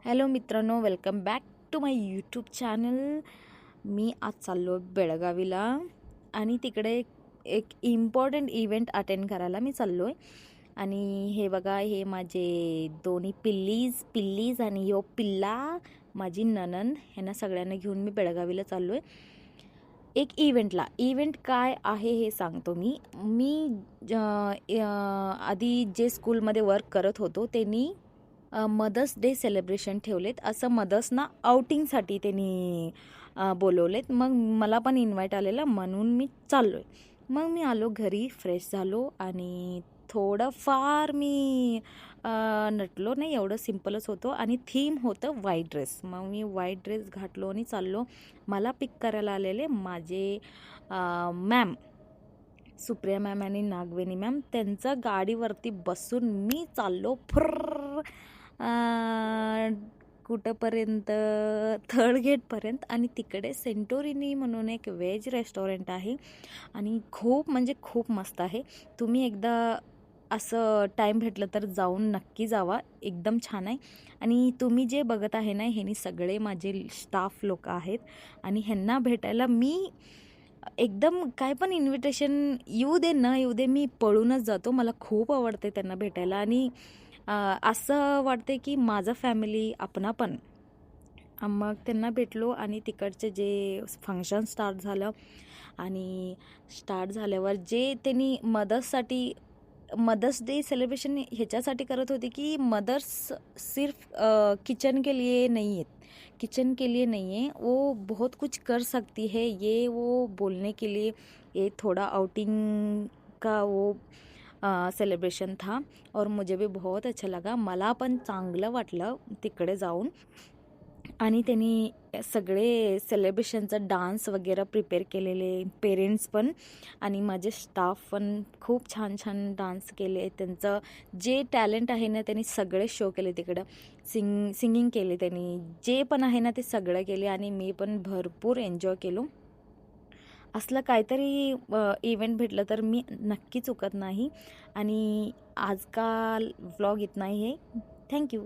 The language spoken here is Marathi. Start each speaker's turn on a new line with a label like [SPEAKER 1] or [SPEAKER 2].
[SPEAKER 1] हॅलो मित्रांनो, welcome back to my YouTube channel. मी आज चाललो बेळगावीला आणि तिकडे एक इम्पॉर्टंट इव्हेंट अटेंड करायला मी चाललो आहे. आणि हे बघा, हे माझे दोन्ही पिल्लीज आणि यो पिल्ला माझी ननंद, ह्यांना सगळ्यांना घेऊन मी बेळगावीला चाललो आहे एक इव्हेंटला. इव्हेंट काय आहे हे सांगतो मी. आधी जे स्कूलमध्ये वर्क करत होतो त्यांनी मदर्स डे सेलिब्रेशन ठेवलेत. असं मदर्सना आउटिंगसाठी त्यांनी बोलवलेत. मग मला पण इन्व्हाइट आलेलं, म्हणून मी चाललो आहे. मग मी आलो घरी, फ्रेश झालो आणि थोडंफार मी नटलो नाही, एवढं सिम्पलच होतो. आणि थीम होतं व्हाईट ड्रेस. मग मी व्हाईट ड्रेस घातलो आणि चाललो. मला पिक करायला आलेले माझे मॅम, सुप्रिया मॅम आणि नागवेणी मॅम. त्यांचं गाडीवरती बसून मी चाललो फुर्र कुठंपर्यंत, थर्ड गेटपर्यंत. आणि तिकडे सेंटोरिनी म्हणून एक व्हेज रेस्टॉरंट आहे आणि खूप म्हणजे खूप मस्त आहे. तुम्ही एकदा असं टाईम भेटलं तर जाऊन नक्की जावा, एकदम छान आहे. आणि तुम्ही जे बघत आहे ना, ह्यांनी सगळे माझे स्टाफ लोक आहेत आणि ह्यांना भेटायला मी एकदम काय पण इन्व्हिटेशन येऊ दे न येऊ दे, मी पळूनच जातो. मला खूप आवडते त्यांना भेटायला आणि असं वाटते की माझं फॅमिली आपणा पण. मग त्यांना भेटलो आणि तिकडचे जे फंक्शन स्टार्ट झालं आणि स्टार्ट झाल्यावर जे त्यांनी मदर्स डे सेलिब्रेशन ह्याच्यासाठी करत होते की मदर्स सिर्फ किचन के लिए नहीं है, किचन के लिए नहीं है, वो बहुत कुछ कर सकती है, ये वो बोलने के लिए ये थोड़ा आउटिंग का वो सेलिब्रेशन था. और मुझे भी बहुत अच्छा लगा. मला पण चांगलं वाटलं तिकडे जाऊन. आणि त्यांनी सगळे सेलिब्रेशनचा डान्स वगैरे प्रिपेअर केलेले, पेरेंट्स पण आणि माझे स्टाफ पण खूप छान छान डान्स केले. त्यांचं जे टॅलेंट आहे ना त्यांनी सगळे शो केले तिकडं. सिंगिंग केले त्यांनी, जे पण आहे ना ते सगळं केले आणि मी पण भरपूर एन्जॉय केलो. असलं काहीतरी इव्हेंट भेटलं तर मी नक्की चुकत नाही. आणि आजकाल व्लॉग इतना ही है. थँक्यू.